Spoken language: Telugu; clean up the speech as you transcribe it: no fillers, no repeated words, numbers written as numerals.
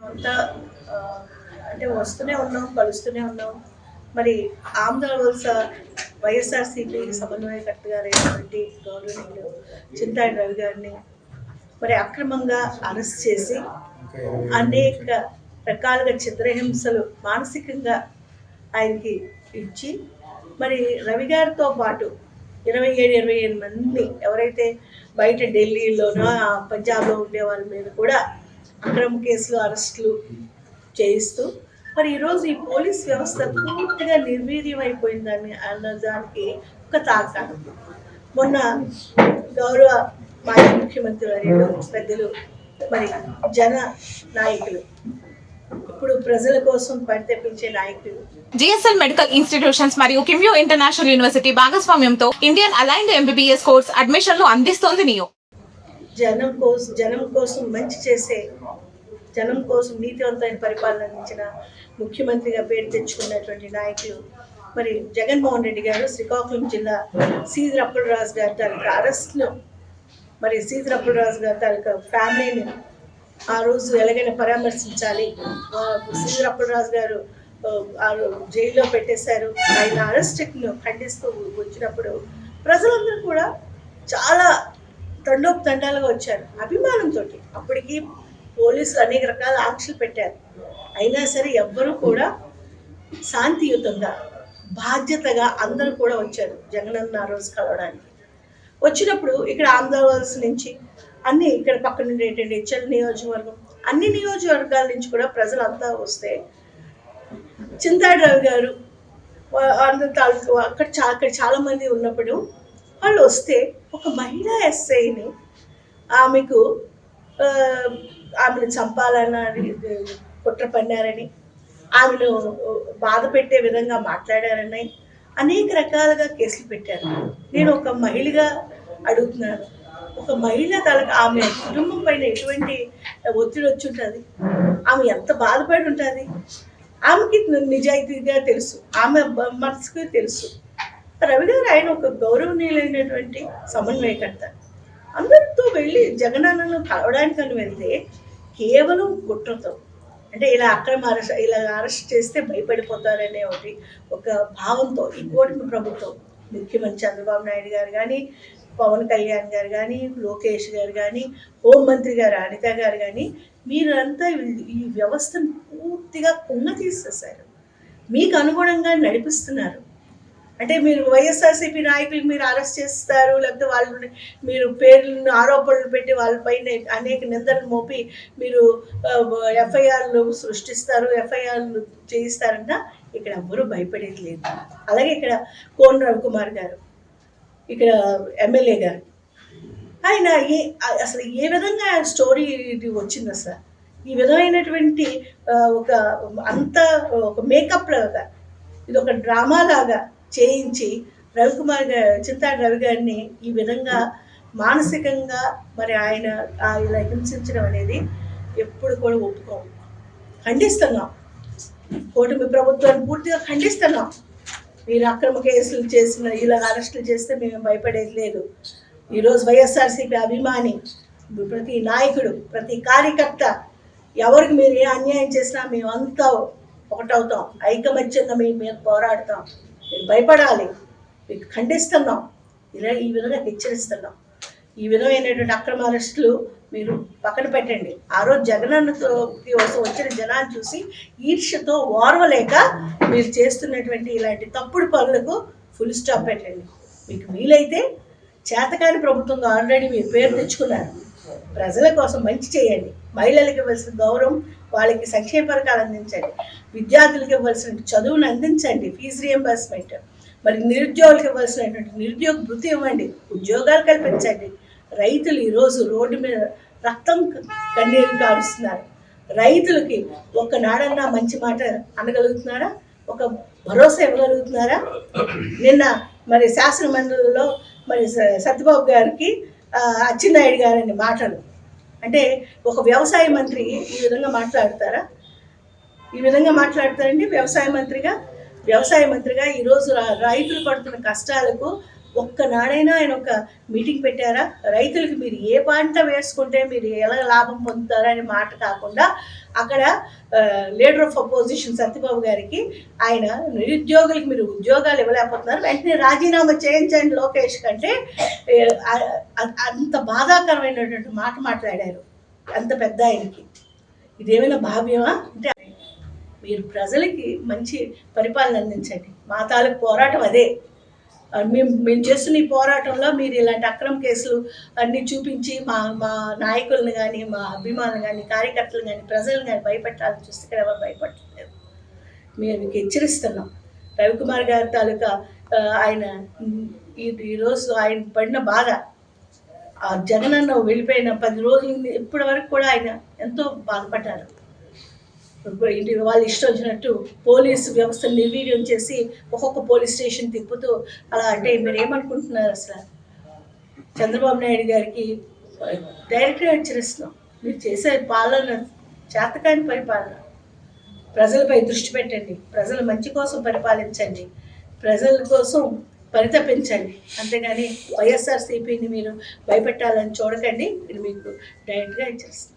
కొంత అంటే వస్తూనే ఉన్నాం, కలుస్తూనే ఉన్నాం. మరి ఆంధ్ర వలస వైఎస్ఆర్సీపీ సమన్వయకర్త గారైనటువంటి గౌరవనీయులు చింతాయి రవి గారిని మరి అక్రమంగా అరెస్ట్ చేసి అనేక రకాలుగా చిత్రహింసలు మానసికంగా ఆయనకి ఇచ్చి మరి రవి గారితో పాటు 27 మంది ఎవరైతే బయట ఢిల్లీలోనో పంజాబ్లో ఉండే వాళ్ళ మీద కూడా అక్రమ కేసులు అరెస్టులు చేయిస్తూ మరి ఈరోజు ఈ పోలీస్ వ్యవస్థ పూర్తిగా నిర్వీర్యం అయిపోయిందని అన్నదానికి ఒక తార్కాణం. మొన్న గౌరవ మాజీ ముఖ్యమంత్రి వర్యులు పెద్దలు మరి జన నాయకులు ఇప్పుడు ప్రజల కోసం పరితపించే నాయకులు జిఎస్ఎల్ మెడికల్ ఇన్స్టిట్యూషన్స్ మరియు కిమ్యూ ఇంటర్నేషనల్ యూనివర్సిటీ భాగస్వామ్యంతో ఇండియన్ అలైన్డ్ ఎంబీబీఎస్ కోర్స్ అడ్మిషన్లు అందిస్తోంది నియో. జనం కోసం మంచి చేసే, జనం కోసం నీతివంతమైన పరిపాలన అందించిన ముఖ్యమంత్రిగా పేరు తెచ్చుకున్నటువంటి నాయకులు మరి జగన్మోహన్ రెడ్డి గారు శ్రీకాకుళం జిల్లా సీదర్ అప్పలరాజు గారి తాలూకా అరెస్ట్ను మరి సీదర్ అప్పలరాజు గారి తాలూకా ఫ్యామిలీని ఆ రోజు ఎలాగైనా పరామర్శించాలి. సీదర్ అప్పలరాజు గారు జైల్లో పెట్టేశారు. ఆయన అరెస్ట్ను ఖండిస్తూ వచ్చినప్పుడు ప్రజలందరూ కూడా చాలా తండోపతండాలుగా వచ్చారు అభిమానంతో. అప్పటికి పోలీసులు అనేక రకాల ఆంక్షలు పెట్టారు. అయినా సరే ఎవ్వరూ కూడా శాంతియుతంగా బాధ్యతగా అందరూ కూడా వచ్చారు జగనన్న ఆ రోజు కలవడానికి. వచ్చినప్పుడు ఇక్కడ ఆంధ్రవలస నుంచి అన్ని ఇక్కడ పక్కన ఉండేటువంటి హెచ్ఎల్ నియోజకవర్గం అన్ని నియోజకవర్గాల నుంచి కూడా ప్రజలంతా వస్తే చింతాయి రవి గారు అక్కడ చాలా మంది ఉన్నప్పుడు వాళ్ళు వస్తే ఒక మహిళా ఎస్ఐని ఆమెను చంపాలని కుట్ర పన్నారని, ఆమెను బాధ పెట్టే విధంగా మాట్లాడారని అనేక రకాలుగా కేసులు పెట్టారు. నేను ఒక మహిళగా అడుగుతున్నాను, ఒక మహిళ ఆమె కుటుంబం పైన ఎటువంటి ఒత్తిడి వచ్చి ఉంటుంది, ఆమె ఎంత బాధపడి ఉంటుంది, ఆమెకి నిజాయితీగా తెలుసు, ఆమె మనసుకు తెలుసు. రవి గారు ఆయన ఒక గౌరవనీయులైనటువంటి సమన్వయకర్త. అందరితో వెళ్ళి జగనన్నను కలవడానికని వెళ్తే కేవలం కుట్రతో, అంటే ఇలా అరెస్ట్ చేస్తే భయపడిపోతారనే ఒక భావంతో ఈ కూటమి ప్రభుత్వం ముఖ్యమంత్రి చంద్రబాబు నాయుడు గారు కానీ, పవన్ కళ్యాణ్ గారు కానీ, లోకేష్ గారు కానీ, హోంమంత్రి గారు అనిత గారు కానీ మీరంతా ఈ వ్యవస్థను పూర్తిగా తీసేశారు. మీకు అనుగుణంగా నడిపిస్తున్నారు. అంటే మీరు వైఎస్ఆర్సీపీ నాయకులు మీరు అరెస్ట్ చేస్తారు, లేకపోతే వాళ్ళు మీరు పేర్లను ఆరోపణలు పెట్టి వాళ్ళపైన అనేక నిందలు మోపి మీరు ఎఫ్ఐఆర్లు సృష్టిస్తారు, ఎఫ్ఐఆర్లు చేయిస్తారంట. ఇక్కడ ఎవ్వరూ భయపడేది లేదు. అలాగే ఇక్కడ కోన రవికుమార్ గారు, ఇక్కడ ఎమ్మెల్యే గారు, ఆయన అసలు ఏ విధంగా స్టోరీ ఇది వచ్చింది అసలు ఈ విధమైనటువంటి ఒక మేకప్ లాగా ఇది ఒక డ్రామా లాగా చేయించి చింతాయి రవి గారిని ఈ విధంగా మానసికంగా మరి ఆయన ఇలా హింసించడం అనేది ఎప్పుడు కూడా ఒప్పుకోం, ఖండిస్తున్నాం. కూటమి ప్రభుత్వాన్ని పూర్తిగా ఖండిస్తున్నాం. మీరు అక్రమ కేసులు చేసిన ఇలా అరెస్టులు చేస్తే మేము భయపడేది లేదు. ఈరోజు వైఎస్ఆర్సీపీ అభిమాని ప్రతి నాయకుడు, ప్రతి కార్యకర్త ఎవరికి మీరు ఏ అన్యాయం చేసినా మేమంతా ఒకటవుతాం, ఐకమత్యంగా మేము మీద పోరాడతాం. మీరు భయపడాలి, మీకు ఖండిస్తున్నాం, ఈ విధంగా హెచ్చరిస్తున్నాం. ఈ విధమైనటువంటి అక్రమ అరెస్టులు మీరు పక్కన పెట్టండి. ఆ రోజు జగనన్నతో వచ్చిన జనాన్ని చూసి ఈర్ష్యతో ఓర్వలేక మీరు చేస్తున్నటువంటి ఇలాంటి తప్పుడు పనులకు ఫుల్ స్టాప్ పెట్టండి. మీకు వీలైతే చేతకాని ప్రభుత్వంగా ఆల్రెడీ మీరు పేరు తెచ్చుకున్నారు. ప్రజల కోసం మంచి చేయండి. మహిళలకు ఇవ్వాల్సిన గౌరవం, వాళ్ళకి సంక్షేమ పథకాలు అందించండి, విద్యార్థులకు ఇవ్వాల్సిన చదువును అందించండి, ఫీజు రియంబర్స్మెంట్, మరి నిరుద్యోగులకు ఇవ్వాల్సినటువంటి నిరుద్యోగ భృతి ఇవ్వండి, ఉద్యోగాలు కల్పించండి. రైతులు ఈరోజు రోడ్డు మీద రక్తం కన్నీరు కారుస్తున్నారు. రైతులకి ఒక్కనాడన్నా మంచి మాట అనగలుగుతున్నారా? ఒక భరోసా ఇవ్వగలుగుతున్నారా? నిన్న మరి శాసన మండలిలో మరి సత్యబాబు గారికి అచ్చెన్నాయుడు గారని మాటలు, అంటే ఒక వ్యవసాయ మంత్రి ఈ విధంగా మాట్లాడతారా? ఈ విధంగా మాట్లాడతారండి వ్యవసాయ మంత్రిగా ఈరోజు రైతులు పడుతున్న కష్టాలకు ఒక్కనాడైనా ఆయన ఒక మీటింగ్ పెట్టారా? రైతులకు మీరు ఏ పంట వేసుకుంటే మీరు ఎలా లాభం పొందుతారా అనే మాట కాకుండా అక్కడ లీడర్ ఆఫ్ అపోజిషన్ సత్యబాబు గారికి ఆయన నిరుద్యోగులకు మీరు ఉద్యోగాలు ఇవ్వలేకపోతున్నారు, వెంటనే రాజీనామా చేయించండి లోకేష్ కంటే అంత బాధాకరమైనటువంటి మాట మాట్లాడారు అంత పెద్ద ఆయనకి. ఇదేమైనా భావ్యమా? అంటే మీరు ప్రజలకి మంచి పరిపాలన అందించండి. మా తాలూకు పోరాటం అదే. మేము చేస్తున్న ఈ పోరాటంలో మీరు ఇలాంటి అక్రమ కేసులు అన్నీ చూపించి మా మా నాయకులను కానీ, మా అభిమానులు కానీ, కార్యకర్తలు కానీ, ప్రజలను కానీ భయపెట్టాలని చూస్తే ఇక్కడ ఎవరు భయపడలేదు. మేము మీకు హెచ్చరిస్తున్నాం. రవికుమార్ గారి తాలూకా ఆయన ఈరోజు ఆయన పడిన బాధ, ఆ జగనన్న వెళ్ళిపోయిన 10 రోజుల ఇప్పటి వరకు కూడా ఆయన ఎంతో బాధపడ్డారు. వాళ్ళు ఇష్టం వచ్చినట్టు పోలీసు వ్యవస్థను నిర్వీర్యం చేసి ఒక్కొక్క పోలీస్ స్టేషన్ తిప్పుతూ అలా. అంటే మీరు ఏమనుకుంటున్నారు? అసలు చంద్రబాబు నాయుడు గారికి డైరెక్ట్గా హెచ్చరిస్తున్నాం, మీరు చేసే పాలన చేతకాని పరిపాలన. ప్రజలపై దృష్టి పెట్టండి, ప్రజల మంచి కోసం పరిపాలించండి, ప్రజల కోసం పరితపించండి, అంతేగాని వైఎస్ఆర్సీపీని మీరు భయపెట్టాలని చూడకండి. ఇది మీకు డైరెక్ట్గా హెచ్చరిస్తున్నాం.